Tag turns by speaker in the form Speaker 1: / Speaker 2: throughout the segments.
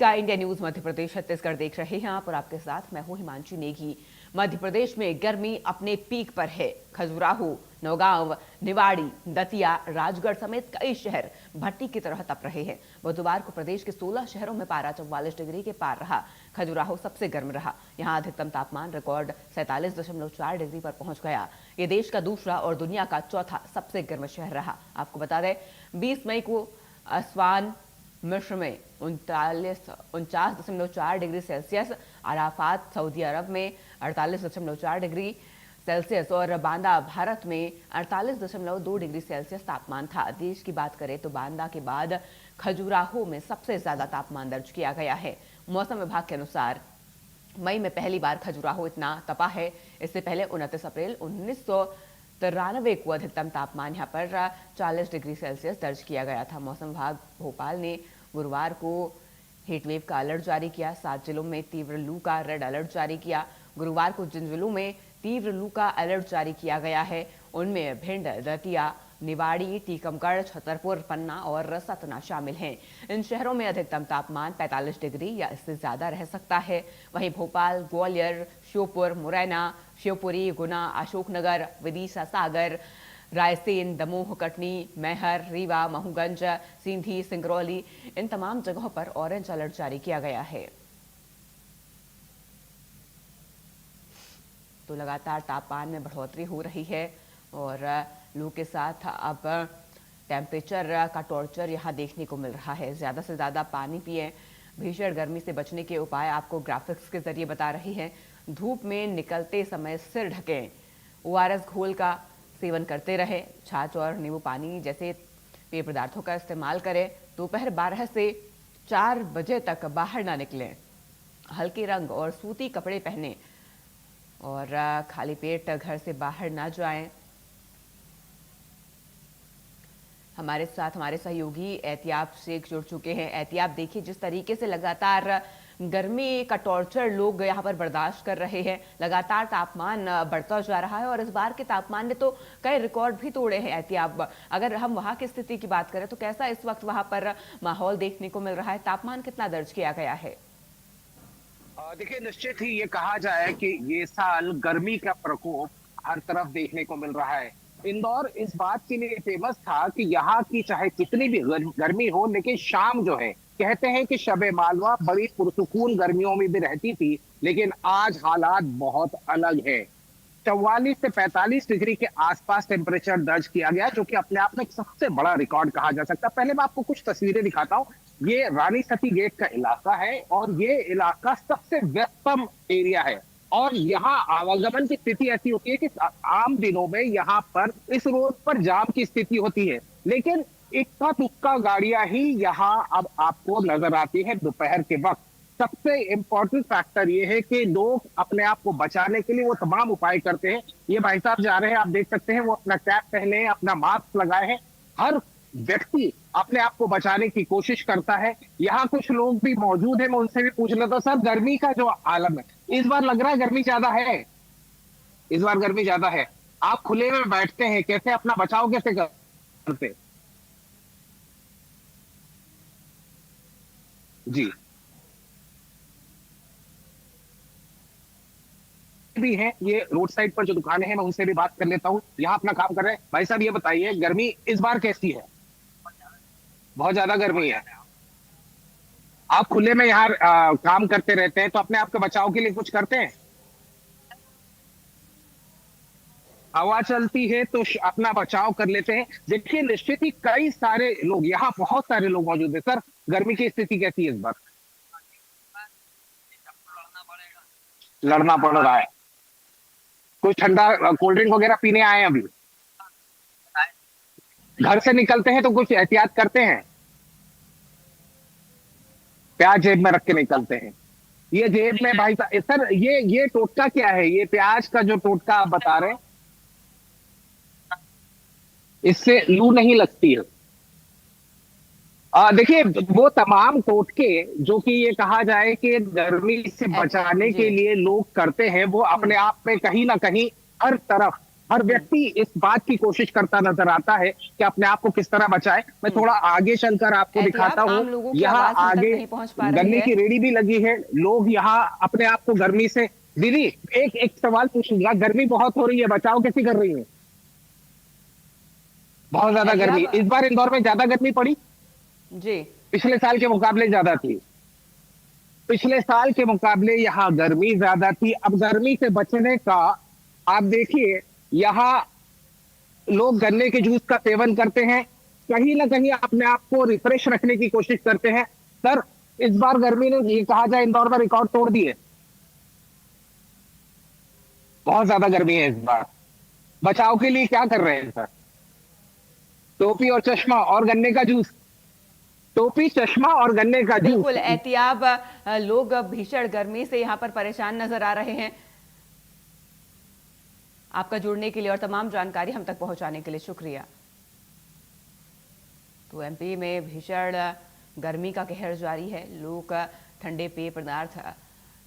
Speaker 1: का India news Madhya Pradesh Chhattisgarh देख रहे हैं आप और आपके साथ मैं हूं हिमांशु नेगी। मध्य प्रदेश में गर्मी अपने पीक पर है। खजुराहो, नौगांव, निवाड़ी, दतिया, राजगढ़ समेत कई शहर भट्टी की तरह तप रहे हैं। बुधवार को प्रदेश के 16 शहरों में पारा 44 डिग्री के पार रहा। खजुराहो सबसे गर्म रहा। यहां अधिकतम तापमान रिकॉर्ड 47.4 डिग्री पर पहुंच गया। ये देश का दूसरा और दुनिया का चौथा सबसे गर्म शहर रहा। आपको बता दें 20 मई को असवान मिस्र में 49.4 डिग्री सेल्सियस, अराफात सऊदी अरब में 48.4 डिग्री सेल्सियस और बांदा भारत में 48.2 डिग्री सेल्सियस तापमान था। देश की बात करें तो बांदा के बाद खजुराहो में सबसे ज्यादा तापमान दर्ज किया गया है। मौसम विभाग के अनुसार मई में पहली बार खजुराहो इतना तपा है। इससे पहले 29 अप्रैल 1993 को अधिकतम तापमान यहां पर 40 डिग्री सेल्सियस दर्ज किया गया था। मौसम विभाग भोपाल ने गुरुवार को हीटवेव का अलर्ट जारी किया। 7 जिलों में तीव्र लू का रेड अलर्ट जारी किया। गुरुवार को जिन जिलों में तीव्र लू का अलर्ट जारी किया गया है उनमें भिंड, दतिया, निवाड़ी, टीकमगढ़, छतरपुर, पन्ना और सतना शामिल हैं। इन शहरों में अधिकतम तापमान 45 डिग्री या इससे ज्यादा रह सकता है। वहीं भोपाल, ग्वालियर, श्योपुर, मुरैना, शिवपुरी, गुना, अशोकनगर, विदिशा सागर, रायसेन, दमोह, कटनी, मैहर, रीवा, महूगंज, सींधी, सिंगरौली, इन तमाम जगहों पर ऑरेंज अलर्ट जारी किया गया है। तो लगातार तापमान में बढ़ोतरी हो रही है और लू के साथ अब टेम्परेचर का टॉर्चर यहाँ देखने को मिल रहा है। ज़्यादा से ज़्यादा पानी पिएं। भीषण गर्मी से बचने के उपाय आपको ग्राफिक्स के जरिए बता रही हैं। धूप में निकलते समय सिर ढकें। ओआरएस घोल का सेवन करते रहे। छाछ और नींबू पानी जैसे पेय पदार्थों का इस्तेमाल करें। दोपहर 12 से 4 बजे तक बाहर ना निकलें। हल्के रंग और सूती कपड़े पहनें और खाली पेट घर से बाहर ना जाएं। हमारे साथ हमारे सहयोगी एहतियाब शेख जुड़ चुके हैं। एहतियाब, देखिए जिस तरीके से लगातार गर्मी का टॉर्चर लोग यहाँ पर बर्दाश्त कर रहे हैं, लगातार तापमान बढ़ता जा रहा है और इस बार के तापमान ने तो कई रिकॉर्ड भी तोड़े हैं। एहतियाब, अगर हम वहाँ की स्थिति की बात करें तो कैसा इस वक्त वहाँ पर माहौल देखने को मिल रहा है? तापमान कितना दर्ज किया गया है?
Speaker 2: देखिए, निश्चित ही ये कहा जाए कि ये साल गर्मी का प्रकोप हर तरफ देखने को मिल रहा है। इंदौर इस बात के लिए फेमस था कि यहाँ की चाहे कितनी भी गर्मी हो, लेकिन शाम जो है, कहते हैं कि शबे मालवा बड़ी पुरसुकून गर्मियों में भी रहती थी, लेकिन आज हालात बहुत अलग है। 44 से 45 डिग्री के आसपास टेम्परेचर दर्ज किया गया, जो कि अपने आप में एक सबसे बड़ा रिकॉर्ड कहा जा सकता है। पहले मैं आपको कुछ तस्वीरें दिखाता हूँ। ये रानी सती गेट का इलाका है और ये इलाका सबसे व्यस्तम एरिया है और यहाँ आवागमन की स्थिति ऐसी होती है कि आम दिनों में यहाँ पर इस रोड पर जाम की स्थिति होती है, लेकिन इक्का दुक्का गाड़ियां ही यहाँ अब आपको नजर आती है दोपहर के वक्त। सबसे इंपॉर्टेंट फैक्टर ये है कि लोग अपने आप को बचाने के लिए वो तमाम उपाय करते हैं। ये भाई साहब जा रहे हैं, आप देख सकते हैं, वो अपना कैप पहने हैं, अपना मास्क लगाए हैं। हर व्यक्ति अपने आप को बचाने की कोशिश करता है। यहाँ कुछ लोग भी मौजूद हैं, मैं उनसे भी पूछ लेता हूँ। सर, गर्मी का जो आलम है इस बार लग रहा है गर्मी ज्यादा है? इस बार गर्मी ज्यादा है। आप खुले में बैठते हैं, कैसे अपना बचाव कैसे करते? जी भी है, ये रोड साइड पर जो दुकानें हैं मैं उनसे भी बात कर लेता हूँ। यहाँ अपना काम कर रहे हैं। भाई साहब, ये बताइए गर्मी इस बार कैसी है? बहुत ज्यादा गर्मी है। आप खुले में यहाँ काम करते रहते हैं, तो अपने आप के बचाव के लिए कुछ करते हैं? हवा चलती है तो अपना बचाव कर लेते हैं। देखिए, निश्चित ही कई सारे लोग, यहाँ बहुत सारे लोग मौजूद है। सर, गर्मी की स्थिति कैसी है इस बार? लड़ना पड़ रहा है। कुछ ठंडा कोल्ड ड्रिंक वगैरह पीने आए हैं अभी? घर से निकलते हैं तो कुछ एहतियात करते हैं? प्याज जेब में रख के निकलते हैं। ये जेब में भाई साहब, सर ये टोटका क्या है? ये प्याज का जो टोटका आप बता रहे हैं, इससे लू नहीं लगती है? देखिए, वो तमाम टोटके जो कि ये कहा जाए कि गर्मी से बचाने
Speaker 1: जी।
Speaker 2: के लिए लोग करते हैं, वो अपने आप में कहीं ना कहीं हर तरफ हर व्यक्ति इस बात की कोशिश करता नजर आता है कि अपने आप को किस तरह बचाए। मैं थोड़ा आगे चलकर आपको दिखाता
Speaker 1: एहतियात,
Speaker 2: हूँ।
Speaker 1: आम लोगों की
Speaker 2: यहाँ
Speaker 1: आवाज हम तक
Speaker 2: आगे
Speaker 1: नहीं पहुंच पा रही
Speaker 2: गन्ने
Speaker 1: है।
Speaker 2: की रेडी भी लगी है, लोग यहाँ अपने आप को गर्मी से। दीदी, एक एक सवाल पूछूंगा, गर्मी बहुत हो रही है, बचाव कैसी कर रही है? बहुत ज्यादा गर्मी
Speaker 1: एहतियात।
Speaker 2: इस बार इंदौर में ज्यादा गर्मी पड़ी,
Speaker 1: जी।
Speaker 2: पिछले साल के मुकाबले ज्यादा थी। पिछले साल के मुकाबले यहाँ गर्मी ज्यादा थी। अब गर्मी से बचने का आप देखिए, यहाँ लोग गन्ने के जूस का सेवन करते हैं, कहीं ना कहीं अपने आप को रिफ्रेश रखने की कोशिश करते हैं। सर, इस बार गर्मी ने, ये कहा जाए, इंदौर में रिकॉर्ड तोड़ दिए। बहुत ज्यादा गर्मी है इस बार। बचाव के लिए क्या कर रहे हैं सर? टोपी और चश्मा और गन्ने का जूस। टोपी, चश्मा और गन्ने का
Speaker 1: बिल्कुल
Speaker 2: जूस।
Speaker 1: एहतियाब। लोग भीषण गर्मी से यहाँ पर परेशान नजर आ रहे हैं। आपका जुड़ने के लिए और तमाम जानकारी हम तक पहुंचाने के लिए शुक्रिया। तो एमपी में भीषण गर्मी का कहर जारी है। लोग ठंडे पेय पदार्थ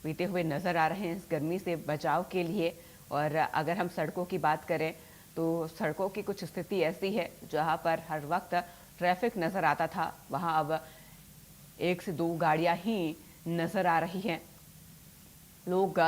Speaker 1: पीते हुए नजर आ रहे हैं इस गर्मी से बचाव के लिए। और अगर हम सड़कों की बात करें तो सड़कों की कुछ स्थिति ऐसी है जहां पर हर वक्त ट्रैफिक नजर आता था, वहां अब 1 से 2 गाड़ियां ही नजर आ रही हैं। लोग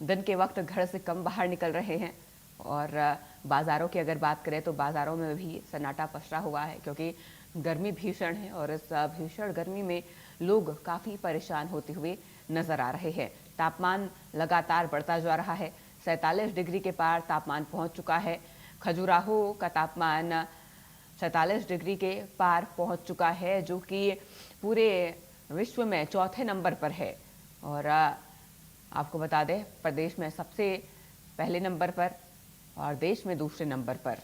Speaker 1: दिन के वक्त घर से कम बाहर निकल रहे हैं। और बाज़ारों की अगर बात करें तो बाज़ारों में भी सन्नाटा पसरा हुआ है, क्योंकि गर्मी भीषण है और इस भीषण गर्मी में लोग काफ़ी परेशान होते हुए नज़र आ रहे हैं। तापमान लगातार बढ़ता जा रहा है। 47 डिग्री के पार तापमान पहुंच चुका है। खजुराहो का तापमान 47 डिग्री के पार पहुंच चुका है, जो कि पूरे विश्व में चौथे नंबर पर है। और आपको बता दें, प्रदेश में सबसे पहले नंबर पर और देश में दूसरे नंबर पर।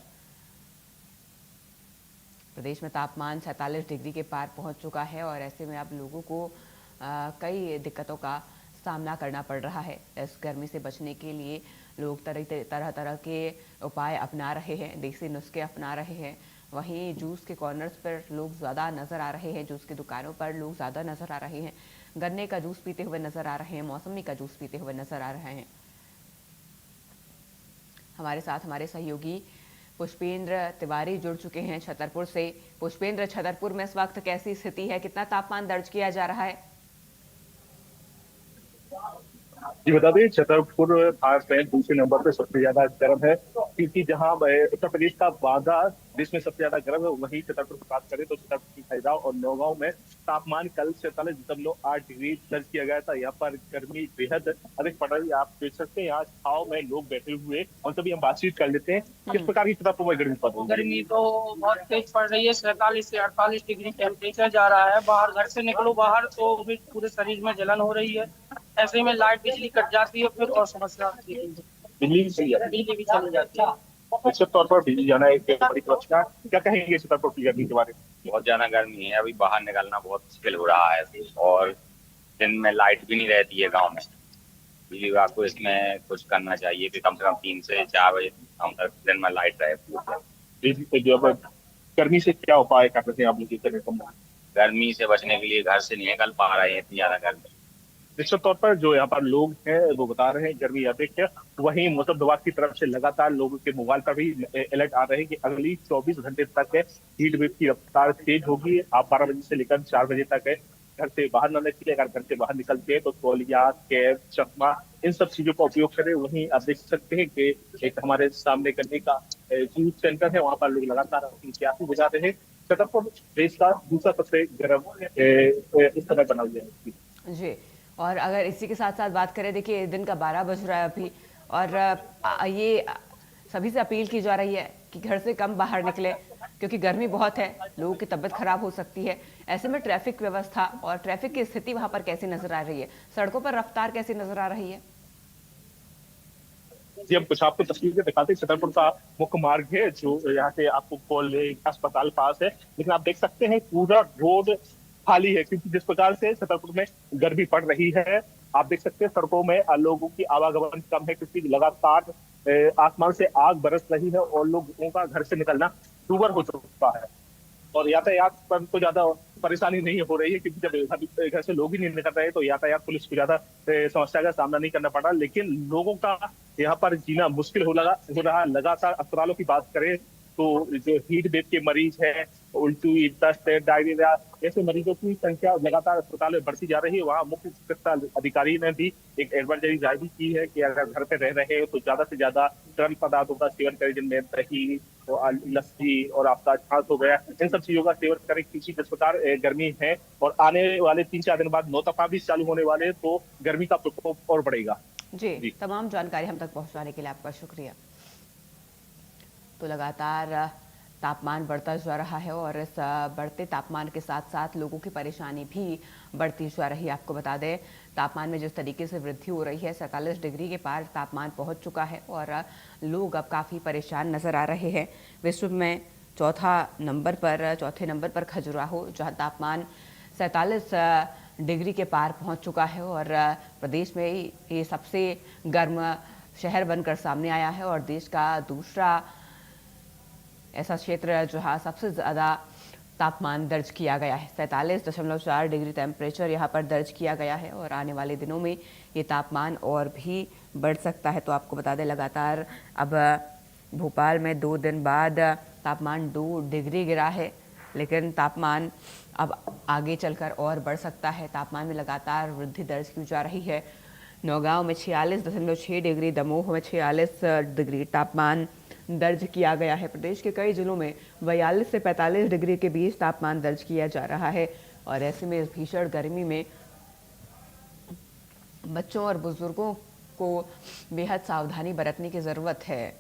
Speaker 1: प्रदेश में तापमान 47 डिग्री के पार पहुंच चुका है और ऐसे में अब लोगों को कई दिक्कतों का सामना करना पड़ रहा है। इस गर्मी से बचने के लिए लोग तरह तरह के उपाय अपना रहे हैं, देसी नुस्खे अपना रहे हैं। वहीं जूस के कॉर्नर्स पर लोग ज़्यादा नज़र आ रहे हैं, जूस की दुकानों पर लोग ज़्यादा नज़र आ रहे हैं। गन्ने का जूस पीते हुए नज़र आ रहे हैं, मौसमी का जूस पीते हुए नज़र आ रहे हैं। हमारे साथ हमारे सहयोगी पुष्पेंद्र तिवारी जुड़ चुके हैं छतरपुर से। पुष्पेंद्र, छतरपुर में इस वक्त कैसी स्थिति है, कितना तापमान दर्ज किया जा रहा है?
Speaker 3: जी बता दें, छतरपुर भारत में दूसरे नंबर पे सबसे ज्यादा गर्म है, क्योंकि जहां उत्तर प्रदेश का बांदा देश में सबसे ज्यादा गर्म है, वहीं छतरपुर की बात करें तो छतरपुर की खैराव और नौगांव में तापमान कल 47.8 डिग्री दर्ज किया गया था। यहाँ पर गर्मी बेहद अधिक पड़ रही है। आप देख सकते हैं यहाँ छाव में लोग बैठे हुए, और तभी हम बातचीत कर लेते हैं किस प्रकार की छतरपुर में गर्मी पड़ रही है।
Speaker 4: गर्मी तो बहुत तेज पड़ रही है। 47 से 48 डिग्री टेम्परेचर जा रहा है। बाहर घर से निकलो बाहर तो भी पूरे शरीर में जलन हो रही है। ऐसे में लाइट बिजली कट जाती है, फिर और समस्या आती है। बिजली भी चली जाती है।
Speaker 3: निश्चित तौर पर बिजली जाना एक बड़ी समस्या। क्या कहेंगे छतरपुर की गर्मी के बारे में?
Speaker 5: बहुत ज्यादा गर्मी है, अभी बाहर निकलना बहुत मुश्किल हो रहा है। और दिन में लाइट भी नहीं रहती है गांव में। बिजली विभाग को इसमें कुछ करना चाहिए कि कम से कम 3 से 4 बजे हम तक दिन में लाइट रहे।
Speaker 3: जो अब गर्मी से क्या उपाय कर रहे हैं आप लोग?
Speaker 5: गर्मी से बचने के लिए घर से नहीं निकल पा रहे हैं, इतनी ज्यादा गर्मी।
Speaker 3: निश्चित तौर पर जो यहाँ पर लोग हैं वो बता रहे हैं गर्मी अधिक है। वहीं मौसम विभाग की तरफ से लगातार लोगों के मोबाइल पर भी अलर्ट आ रहे हैं कि अगली 24 घंटे तक हीट वेव की रफ्तार तेज होगी। आप 12 बजे से लेकर 4 बजे तक घर से बाहर न निकले। अगर घर से बाहर निकलते हैं तो तौलिया, कैप, चश्मा, इन सब चीजों का उपयोग करें। वहीं आप देख सकते हैं कि एक हमारे सामने करने का जूस सेंटर है, वहां पर लोग लगातार अपनी प्यासी बुझा रहे हैं। छतरपुर देश का दूसरा सबसे गर्म इस समय बना हुआ है
Speaker 1: जी। और अगर इसी के साथ साथ बात करें, देखिए दिन का 12 बज रहा है अभी, और ये सभी से अपील की जा रही है कि घर से कम बाहर निकले, क्योंकि गर्मी बहुत है, लोगों की तबीयत खराब हो सकती है। ऐसे में ट्रैफिक व्यवस्था और ट्रैफिक की स्थिति वहां पर कैसी नजर आ रही है, सड़कों पर रफ्तार कैसी नजर आ रही है?
Speaker 3: जी, हम कुछ आपको तस्वीरें दिखाते हैं। छतरपुर का मुख्य मार्ग है जो यहाँ से आपको कॉलेज अस्पताल पास है, लेकिन आप देख सकते हैं पूरा रोड खाली है, क्योंकि जिस प्रकार से छतरपुर में गर्मी पड़ रही है। आप देख सकते हैं सड़कों में लोगों की आवागमन कम है, क्योंकि लगातार आसमान से आग बरस रही है और लोगों का घर से निकलना दूभर हो चुका है। और यातायात पर तो ज्यादा परेशानी नहीं हो रही है, क्योंकि जब घर से लोग ही नहीं निकल रहे तो यातायात पुलिस को ज्यादा समस्या का सामना नहीं करना पड़ रहा। लेकिन लोगों का यहाँ पर जीना मुश्किल हो रहा। लगातार अस्पतालों की बात करें तो जो हीट वेव के मरीज है, उल्टी, दस्त, डायरिया, ऐसे मरीजों की संख्या लगातार अस्पताल में बढ़ती जा रही है। वहाँ मुख्य चिकित्सा अधिकारी ने भी एक एडवाइजरी जारी की है कि अगर घर पे रह रहे हो तो ज्यादा से ज्यादा तरल पदार्थों का सेवन करें, जिनमें दही, लस्सी और आपका छाछ हो गया, इन सब चीजों का सेवन करें, क्योंकि जिस प्रकार गर्मी है और आने वाले 3-4 दिन बाद नौतपा भी चालू होने वाले हैं, तो गर्मी का प्रकोप और बढ़ेगा।
Speaker 1: जी, तमाम जानकारी हम तक पहुंचाने के लिए आपका शुक्रिया। तो लगातार तापमान बढ़ता जा रहा है और इस बढ़ते तापमान के साथ साथ लोगों की परेशानी भी बढ़ती जा रही है। आपको बता दें, तापमान में जिस तरीके से वृद्धि हो रही है, 47 डिग्री के पार तापमान पहुंच चुका है और लोग अब काफ़ी परेशान नज़र आ रहे हैं। विश्व में चौथे नंबर पर खजुराहो, जहां तापमान 47 डिग्री के पार पहुंच चुका है और प्रदेश में ये सबसे गर्म शहर बनकर सामने आया है और देश का दूसरा ऐसा क्षेत्र है जहां सबसे ज़्यादा तापमान दर्ज किया गया है। 47.4 डिग्री टेम्परेचर यहाँ पर दर्ज किया गया है और आने वाले दिनों में ये तापमान और भी बढ़ सकता है। तो आपको बता दें, लगातार अब भोपाल में 2 दिन बाद तापमान 2 डिग्री गिरा है, लेकिन तापमान अब आगे चलकर और बढ़ सकता है। तापमान में लगातार वृद्धि दर्ज की जा रही है। नौगांव में 46.6 डिग्री, दमोह में 46 डिग्री तापमान दर्ज किया गया है। प्रदेश के कई जिलों में 42 से 45 डिग्री के बीच तापमान दर्ज किया जा रहा है और ऐसे में इस भीषण गर्मी में बच्चों और बुजुर्गों को बेहद सावधानी बरतने की ज़रूरत है।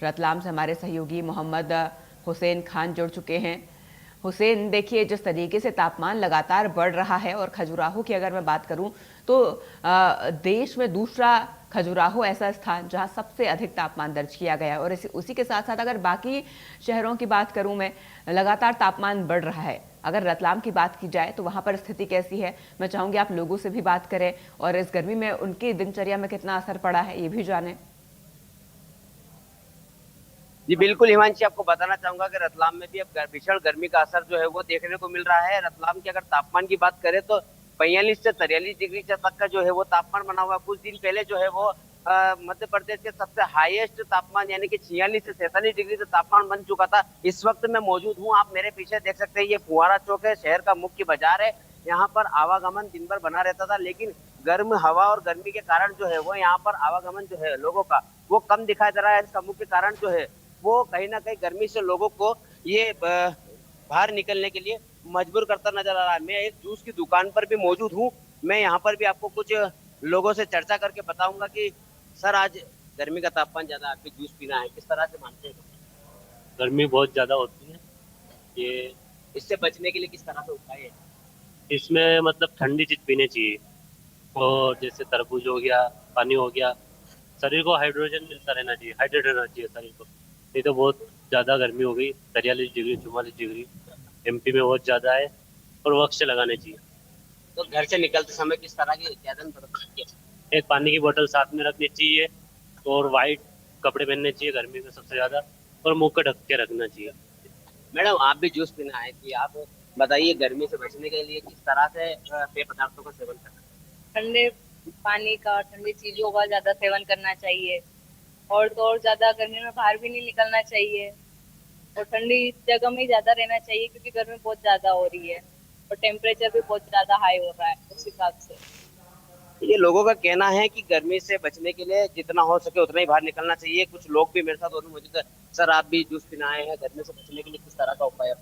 Speaker 1: रतलाम से हमारे सहयोगी मोहम्मद हुसैन खान जुड़ चुके हैं। हुसैन, देखिए, जिस तरीके से तापमान लगातार बढ़ रहा है और खजुराहो की अगर मैं बात करूं तो देश में दूसरा खजुराहो ऐसा स्थान जहां सबसे अधिक तापमान दर्ज किया गया है और उसी के साथ साथ अगर बाकी शहरों की बात करूं मैं, लगातार तापमान बढ़ रहा है। अगर रतलाम की बात की जाए तो वहां पर स्थिति कैसी है? मैं चाहूंगी आप लोगों से भी बात करें और इस गर्मी में उनकी दिनचर्या में कितना असर पड़ा है ये भी जानें।
Speaker 6: जी बिल्कुल हिमांशी, आपको बताना चाहूंगा कि रतलाम में भी अब भीषण गर्मी का असर जो है वो देखने को मिल रहा है। रतलाम की अगर तापमान की बात करें तो 45 से 43 डिग्री तक का जो है वो तापमान बना हुआ है। कुछ दिन पहले जो है वो मध्य प्रदेश के सबसे हाईएस्ट तापमान यानी कि 46 से 47 डिग्री तक तापमान बन चुका था। इस वक्त मैं मौजूद हूँ, आप मेरे पीछे देख सकते हैं, ये फुहारा चौक है, शहर का मुख्य बाजार है। यहाँ पर आवागमन दिन भर बना रहता था, लेकिन गर्म हवा और गर्मी के कारण जो है वो यहाँ पर आवागमन जो है लोगों का वो कम दिखाई दे रहा है। इसका मुख्य कारण जो है वो कहीं ना कहीं गर्मी से लोगों को ये बाहर निकलने के लिए मजबूर करता नजर आ रहा है। मैं एक जूस की दुकान पर भी मौजूद हूँ। मैं यहाँ पर भी आपको कुछ लोगों से चर्चा करके बताऊंगा कि सर, आज गर्मी का तापमान ज्यादा, आप भी जूस पीना है, किस तरह से मानते हैं?
Speaker 7: गर्मी बहुत ज्यादा होती है, ये
Speaker 6: इससे बचने के लिए किस तरह से उपाय है?
Speaker 7: इसमें मतलब ठंडी चीज पीनी चाहिए और जैसे तरबूज हो गया, पानी हो गया। शरीर को हाइड्रोजन मिलता रहना चाहिए, हाइड्रेट रहना चाहिए शरीर को। नहीं तो बहुत ज्यादा गर्मी हो गई, 43 डिग्री 44 डिग्री एमपी में बहुत ज्यादा है और वक्त लगाने चाहिए।
Speaker 6: तो घर से निकलते समय किस तरह की एहतियात बरतनी चाहिए?
Speaker 7: एक पानी की बोतल साथ में रखनी चाहिए और वाइट कपड़े पहनने चाहिए गर्मी में सबसे ज्यादा, और मुंह को ढक के रखना चाहिए।
Speaker 6: मैडम, आप भी जूस पीना है कि आप बताइए, गर्मी से बचने के लिए किस तरह से पेय पदार्थों का सेवन करना है?
Speaker 8: ठंडे पानी का, ठंडी चीजों का ज्यादा सेवन करना चाहिए और तो और ज्यादा गर्मी में बाहर भी नहीं निकलना चाहिए और ठंडी जगह में ही ज्यादा रहना चाहिए, क्योंकि गर्मी बहुत ज्यादा हो रही है और टेम्परेचर भी बहुत ज्यादा हाई हो रहा है उस हिसाब से।
Speaker 6: ये लोगों का कहना है कि गर्मी से बचने के लिए जितना हो सके उतना ही बाहर निकलना चाहिए। कुछ लोग भी मेरे साथ और भी मौजूद है। सर, आप भी जूस पीना आए हैं, गर्मी से बचने के लिए किस तरह का उपाय है?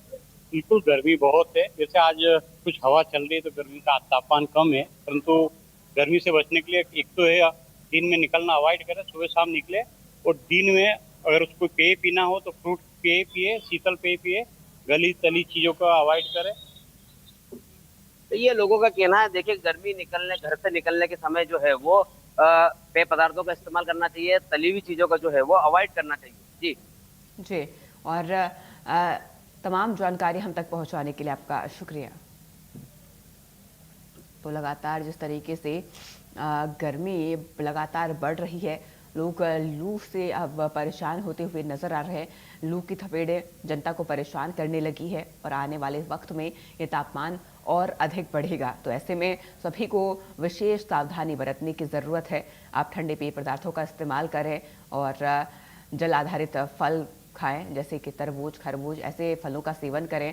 Speaker 9: बिल्कुल, गर्मी बहुत है। जैसे आज कुछ हवा चल रही है तो गर्मी का तापमान कम है, परंतु गर्मी से बचने के लिए एक तो है दिन में निकलना अवॉइड करें, सुबह शाम निकले, और दिन में अगर उसको पेय पीना हो तो फ्रूट पेय पिए, शीतल पेय पिए, गली तली चीजों का अवॉइड करें।
Speaker 6: तो ये लोगों का कहना है। देखिए, घर से निकलने के समय जो है वो पेय पदार्थों का इस्तेमाल करना चाहिए, तली हुई चीजों का जो है वो अवॉइड करना चाहिए।
Speaker 1: जी, और तमाम जानकारी हम तक पहुंचाने के लिए आपका शुक्रिया। तो लगातार जिस तरीके से गर्मी लगातार बढ़ रही है लोग लू से अब परेशान होते हुए नजर आ रहे हैं। लू की थपेड़े जनता को परेशान करने लगी है और आने वाले वक्त में ये तापमान और अधिक बढ़ेगा। तो ऐसे में सभी को विशेष सावधानी बरतने की ज़रूरत है। आप ठंडे पेय पदार्थों का इस्तेमाल करें और जल आधारित फल खाएं, जैसे कि तरबूज, खरबूज, ऐसे फलों का सेवन करें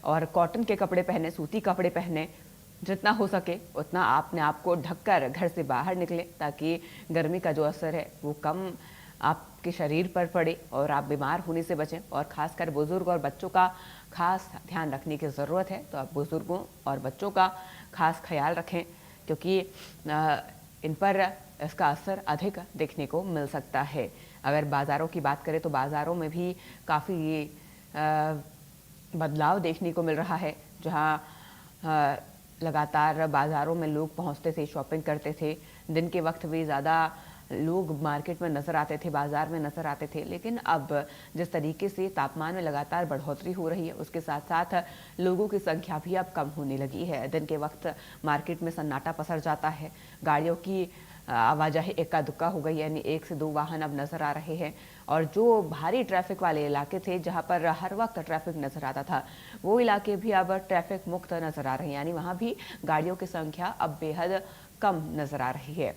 Speaker 1: और कॉटन के कपड़े पहने, सूती कपड़े पहने। जितना हो सके उतना अपने आप को ढककर घर से बाहर निकलें, ताकि गर्मी का जो असर है वो कम आपके शरीर पर पड़े और आप बीमार होने से बचें। और ख़ासकर बुजुर्ग और बच्चों का खास ध्यान रखने की ज़रूरत है। तो आप बुजुर्गों और बच्चों का खास ख्याल रखें, क्योंकि इन पर इसका असर अधिक देखने को मिल सकता है। अगर बाज़ारों की बात करें तो बाज़ारों में भी काफ़ी बदलाव देखने को मिल रहा है। जहां लगातार बाज़ारों में लोग पहुंचते थे, शॉपिंग करते थे। दिन के वक्त भी ज़्यादा लोग मार्केट में नज़र आते थे, बाज़ार में नज़र आते थे। लेकिन अब जिस तरीके से तापमान में लगातार बढ़ोतरी हो रही है, उसके साथ साथ लोगों की संख्या भी अब कम होने लगी है। दिन के वक्त मार्केट में सन्नाटा पसर जाता है। गाड़ियों की आवाजाही इक्का दुक्का हो गई, यानी 1 से 2 वाहन अब नज़र आ रहे हैं। और जो भारी ट्रैफिक वाले इलाके थे, जहां पर हर वक्त ट्रैफिक नज़र आता था, वो इलाके भी अब ट्रैफिक मुक्त नज़र आ रहे हैं, यानी वहां भी गाड़ियों की संख्या अब बेहद कम नज़र आ रही है।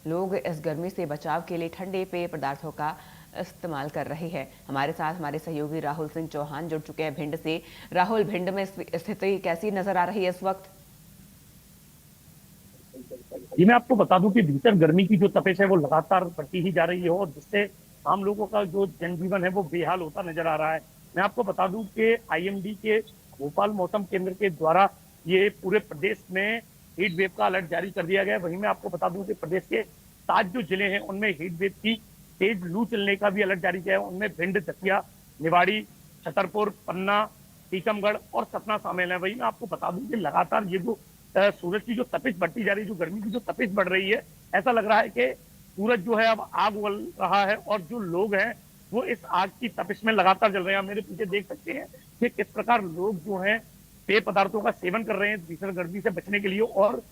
Speaker 1: लोग इस गर्मी से बचाव के लिए ठंडे पेय पदार्थों का इस्तेमाल कर रहे हैं। हमारे साथ हमारे सहयोगी राहुल सिंह चौहान जुड़ चुके हैं भिंड से। राहुल, भिंड में स्थिति कैसी नज़र आ रही है इस वक्त?
Speaker 3: जी, मैं आपको बता दूं कि भीषण गर्मी की जो तपिश है वो लगातार बढ़ती ही जा रही है और जिससे आम लोगों का जो जनजीवन है वो बेहाल होता नजर आ रहा है। मैं आपको बता दूं कि आईएमडी के भोपाल मौसम केंद्र के द्वारा ये पूरे प्रदेश में हीट वेव का अलर्ट जारी कर दिया गया है। वहीं मैं आपको बता दूं कि प्रदेश के 7 जो जिले हैं उनमें हीट वेव की तेज लू चलने का भी अलर्ट जारी किया है। उनमें भिंड, दतिया, निवाड़ी, छतरपुर, पन्ना, टीकमगढ़ और सतना शामिल है। वहीं मैं आपको बता दूं कि लगातार ये जो सूरज की जो तपिश बढ़ती जा रही है, जो गर्मी की जो तपिश बढ़ रही है, ऐसा लग रहा है कि सूरज जो है अब आग उगल रहा है और जो लोग हैं वो इस आग की तपिश में लगातार जल रहे हैं। मेरे पीछे देख सकते हैं कि किस प्रकार लोग जो हैं पेय पदार्थों का सेवन कर रहे हैं भीषण गर्मी से बचने के लिए। और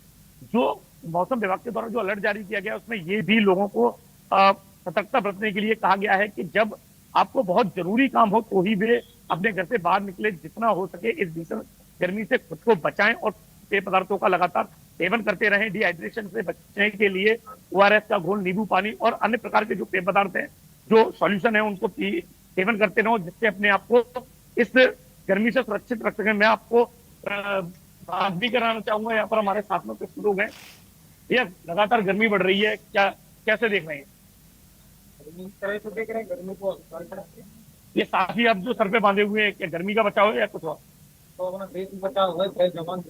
Speaker 3: जो मौसम विभाग के द्वारा जो अलर्ट जारी किया गया उसमें ये भी लोगों को सतर्कता बरतने के लिए कहा गया है कि जब आपको बहुत जरूरी काम हो तो ही वे अपने घर से बाहर निकले। जितना हो सके इस भीषण गर्मी से खुद को बचाएं और पेय पदार्थों का लगातार सेवन करते रहें। डिहाइड्रेशन से बचने के लिए ओआरएस का घोल, नींबू पानी और अन्य प्रकार के जो पेय पदार्थ हैं, जो सॉल्यूशन है, उनको सेवन करते रहो, जिससे अपने आप को इस गर्मी से सुरक्षित रख सकें। मैं आपको बात भी कराना चाहूंगा, यहाँ पर हमारे साथ में कुछ लोग हैं। ये लगातार गर्मी बढ़ रही है, क्या कैसे देख रहे हैं?
Speaker 10: तरह से देख रहे हैं गर्मी को।
Speaker 3: ये साथी आप जो सर पे बांधे हुए हैं, क्या गर्मी का बचाव है या कुछ और?
Speaker 10: तो अपना देश बचाव हुआ है, जवान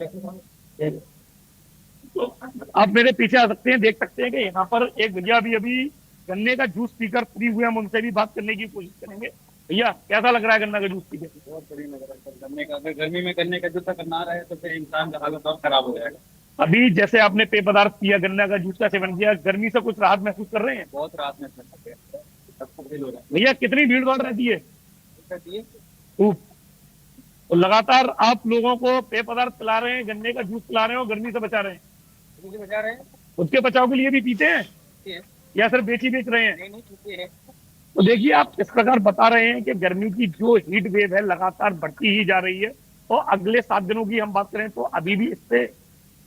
Speaker 3: तो आप मेरे पीछे आ सकते हैं, देख सकते हैं कि यहाँ पर एक भैया अभी गन्ने का जूस पीकर फ्री हुए। हम उनसे भी बात करने की कोशिश करेंगे। भैया, कैसा लग रहा है गन्ना का जूस पीकर?
Speaker 10: बहुत बढ़िया लग रहा है सर। गन्ने का, अगर गर्मी में गन्ने का जूस अगर ना रहे तो फिर इंसान का हालत और खराब हो जाएगा।
Speaker 3: अभी जैसे आपने पेय पदार्थ किया, गन्ना का जूस का सेवन किया, गर्मी से कुछ राहत महसूस कर रहे हैं?
Speaker 10: बहुत राहत महसूस करते हैं, सबको फील हो रहा है।
Speaker 3: भैया, कितनी भीड़ भाड़ रहती है? खूब। तो लगातार आप लोगों को पेय पदार्थ पिला रहे हैं, गन्ने का जूस पिला रहे हैं और गर्मी से बचा रहे हैं।
Speaker 10: बचा रहे हैं,
Speaker 3: उसके बचाव के लिए भी पीते हैं या सिर्फ बेच रहे हैं?
Speaker 10: नहीं पीते हैं।
Speaker 3: तो देखिए, आप इस प्रकार बता रहे हैं कि गर्मी की जो हीट वेव है लगातार बढ़ती ही जा रही है और अगले 7 दिनों की हम बात करें तो अभी भी इससे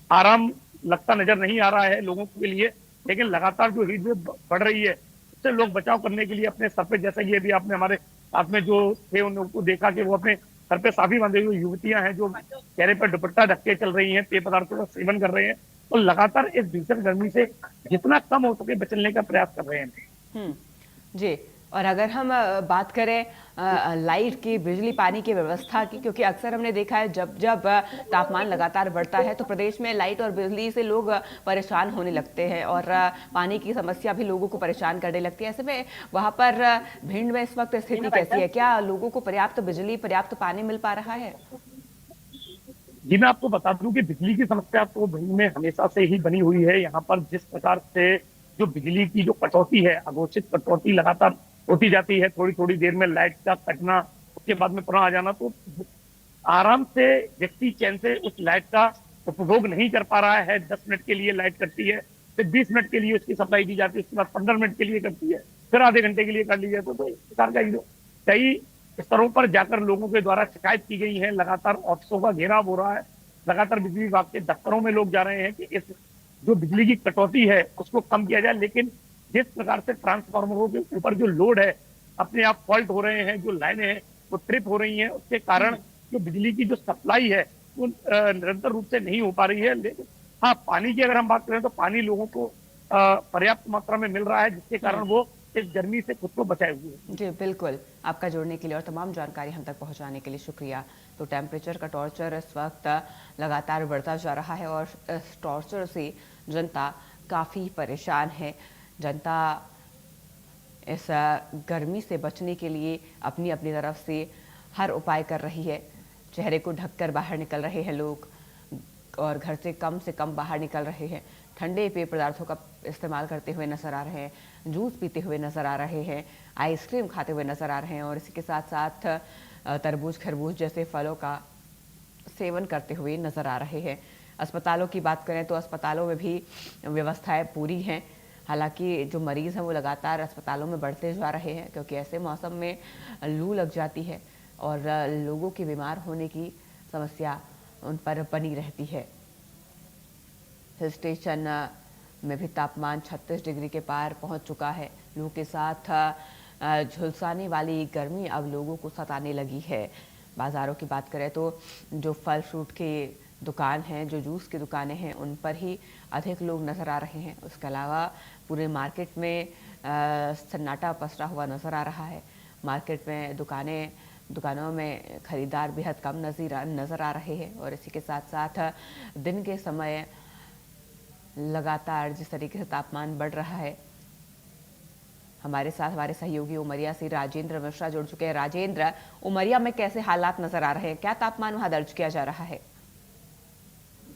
Speaker 3: आराम लगता नजर नहीं आ रहा है लोगों के लिए। लेकिन लगातार जो हीट वेव बढ़ रही है उससे लोग बचाव करने के लिए अपने सर पे, जैसा कि अभी आपने हमारे साथ में जो थे उनको देखा कि वो अपने सर पे साफी बांधे हुए युवतियां हैं जो चेहरे पर दुपट्टा ढक के चल रही हैं, पेय पदार्थों का सेवन कर रहे हैं और लगातार इस भीषण गर्मी से जितना कम हो सके बचने का प्रयास कर रहे हैं।
Speaker 1: जी, और अगर हम बात करें लाइट की, बिजली पानी की व्यवस्था की, क्योंकि अक्सर हमने देखा है जब जब तापमान लगातार बढ़ता है तो प्रदेश में लाइट और बिजली से लोग परेशान होने लगते हैं और पानी की समस्या भी लोगों को परेशान करने लगती है। ऐसे में वहाँ पर भिंड में इस वक्त स्थिति कैसी है? क्या लोगों को पर्याप्त बिजली, पर्याप्त पानी मिल पा रहा है?
Speaker 3: जी, मैं आपको बता दूं कि बिजली की समस्या तो भिंड में हमेशा से ही बनी हुई है। यहाँ पर जिस प्रकार से जो बिजली की जो कटौती है, अघोषित कटौती लगातार होती जाती है, थोड़ी थोड़ी देर में लाइट का कटना, उसके बाद में पुनः आ जाना, तो आराम से व्यक्ति चैन से उस लाइट का उपभोग नहीं कर पा रहा है। 10 मिनट के लिए लाइट कटती है, फिर 20 मिनट के लिए उसकी सप्लाई दी जाती है, उसके बाद 15 मिनट के लिए करती है, फिर आधे घंटे के लिए कर ली जाती है। तो इस प्रकार का कई स्तरों पर जाकर लोगों के द्वारा शिकायत की गई है, लगातार ऑफिसों का घेराव हो रहा है, लगातार बिजली विभाग के दफ्तरों में लोग जा रहे हैं कि इस जो बिजली की कटौती है उसको कम किया जाए। लेकिन जिस प्रकार से ट्रांसफार्मरों के ऊपर जो लोड है, अपने आप फॉल्ट हो रहे हैं, जो लाइनें हैं वो ट्रिप हो रही हैं, उसके कारण जो बिजली की जो सप्लाई है वो निरंतर रूप से नहीं हो पा रही है। लेकिन हाँ, पानी की अगर हम बात करें तो पानी लोगों को पर्याप्त मात्रा में मिल रहा है, जिसके कारण वो इस गर्मी से खुद को बचाए हुए हैं।
Speaker 1: जी बिल्कुल, आपका जुड़ने के लिए और तमाम जानकारी हम तक पहुंचाने के लिए शुक्रिया। तो टेम्परेचर का टॉर्चर इस वक्त लगातार बढ़ता जा रहा है और इस टॉर्चर से जनता काफ़ी परेशान है। जनता इस गर्मी से बचने के लिए अपनी अपनी तरफ से हर उपाय कर रही है। चेहरे को ढककर बाहर निकल रहे हैं लोग और घर से कम बाहर निकल रहे हैं। ठंडे पेय पदार्थों का इस्तेमाल करते हुए नजर आ रहे हैं, जूस पीते हुए नजर आ रहे हैं, आइसक्रीम खाते हुए नजर आ रहे हैं और इसी के साथ साथ तरबूज खरबूज जैसे फलों का सेवन करते हुए नजर आ रहे हैं। अस्पतालों की बात करें तो अस्पतालों में भी व्यवस्थाएं पूरी हैं। हालांकि जो मरीज हैं वो लगातार अस्पतालों में बढ़ते जा रहे हैं, क्योंकि ऐसे मौसम में लू लग जाती है और लोगों के बीमार होने की समस्या उन पर बनी रहती है। हिल स्टेशन में भी तापमान 36 डिग्री के पार पहुंच चुका है। लू के साथ झुलसाने वाली गर्मी अब लोगों को सताने लगी है। बाज़ारों की बात करें तो जो फल फ्रूट के दुकान हैं, जो जूस की दुकानें हैं, उन पर ही अधिक लोग नज़र आ रहे हैं। उसके अलावा पूरे मार्केट में सन्नाटा पसरा हुआ नज़र आ रहा है। मार्केट में दुकानों में खरीदार बेहद कम नज़र आ रहे हैं और इसी के साथ साथ दिन के समय लगातार जिस तरीके से तापमान बढ़ रहा है, हमारे साथ हमारे सहयोगी उमरिया से राजेंद्र मिश्रा जुड़ चुके हैं। राजेंद्र, उमरिया में कैसे हालात नजर आ रहे हैं, क्या तापमान वहां दर्ज किया जा रहा है?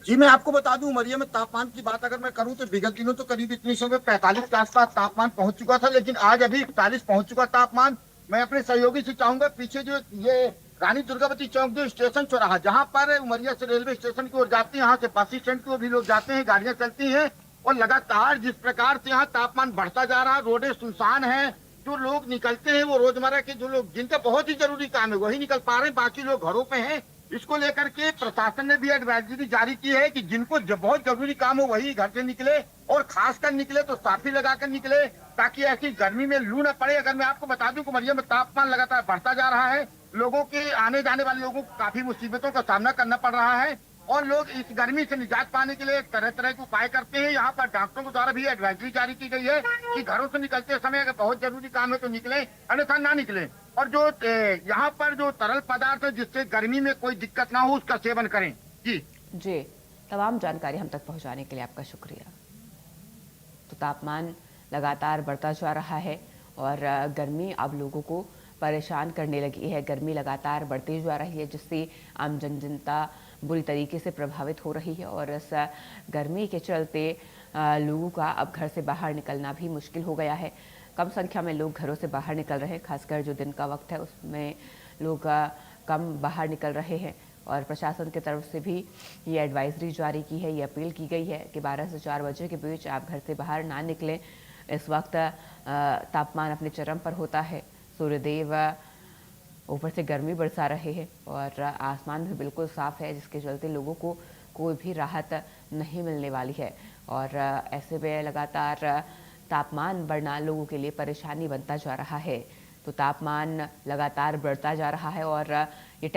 Speaker 11: जी मैं आपको बता दूं, उमरिया में तापमान की बात अगर मैं करूं तो विगत दिनों तो करीब इतनी समय 45 के आसपास तापमान पहुंच चुका था, लेकिन आज अभी 41 पहुंच चुका तापमान। मैं अपने सहयोगी से चाहूंगा, पीछे जो ये रानी दुर्गावती चौक जो स्टेशन चौराहा जहां पर उमरिया से रेलवे स्टेशन की ओर जाती है, यहाँ से बस स्टैंड की ओर भी लोग जाते हैं, गाड़ियां चलती हैं और लगातार जिस प्रकार से यहाँ तापमान बढ़ता जा रहा है, रोडें सुनसान है। जो लोग निकलते हैं वो रोजमर्रा के जो लोग जिनका बहुत ही जरूरी काम है वही निकल पा रहे हैं, बाकी लोग घरों पे हैं। इसको लेकर के प्रशासन ने भी एडवाइजरी जारी की है कि जिनको बहुत जरूरी काम हो वही घर से निकले और खासकर निकले तो साफी लगाकर निकले, ताकि ऐसी गर्मी में लू न पड़े। अगर मैं आपको बता दूं कि उमरिया में तापमान लगातार बढ़ता जा रहा है, लोगों के आने जाने वाले लोगों को काफी मुसीबतों का सामना करना पड़ रहा है और लोग इस गर्मी से निजात पाने के लिए तरह तरह के उपाय करते हैं। यहाँ पर डॉक्टरों के द्वारा भी एडवाइजरी जारी की गई है कि घरों से निकलते समय अगर बहुत जरूरी काम है तो निकले, अन्यथा ना निकले। और जो यहाँ पर जो तरल पदार्थ है जिससे गर्मी में कोई दिक्कत ना हो उसका सेवन करें। जी
Speaker 1: तमाम जानकारी हम तक पहुँचाने के लिए आपका शुक्रिया। तो तापमान लगातार बढ़ता जा रहा है और गर्मी अब लोगों को परेशान करने लगी है। गर्मी लगातार बढ़ती जा रही है, जिससे आम जनता बुरी तरीके से प्रभावित हो रही है और इस गर्मी के चलते लोगों का अब घर से बाहर निकलना भी मुश्किल हो गया है। कम संख्या में लोग घरों से बाहर निकल रहे हैं, खासकर जो दिन का वक्त है उसमें लोग कम बाहर निकल रहे हैं और प्रशासन की तरफ से भी ये एडवाइजरी जारी की है, ये अपील की गई है कि 12 से 4 बजे के बीच आप घर से बाहर ना निकलें। इस वक्त तापमान अपने चरम पर होता है, सूर्यदेव ऊपर से गर्मी बरसा रहे हैं और आसमान भी बिल्कुल साफ है, जिसके चलते लोगों को कोई भी राहत नहीं मिलने वाली है और ऐसे में लगातार तापमान बढ़ना लोगों के लिए परेशानी बनता जा रहा है। तो तापमान लगातार बढ़ता जा रहा है और ये